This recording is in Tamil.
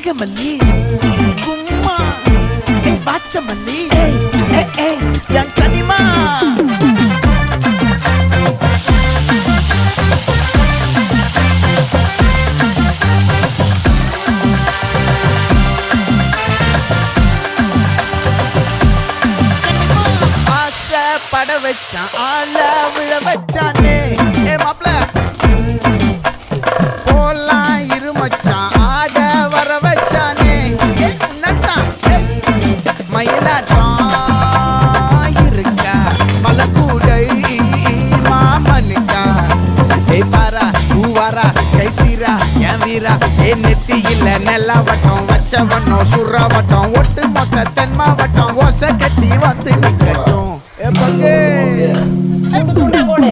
கனகமல்லி கும்மா பாச்சமல்லி என் கனிமா பட வச்சான் ஆள விழ வச்சானே மாப்ள போலாம் இருமச்சான் ஆட வர வச்சானே மயிலாட்டம் இருக்கா மலக்கூடை மாமனுக்கா பாரா பூவாரா கைசீரா என் வீரா நெத்தி இல்ல நெல்லா வட்டம் வச்ச வட்டம் சுறா வட்டம் ஒட்டு மொத்த தென் மாவட்டம் ஓசை கட்டி வந்து நிக்கட்டும் பங்கே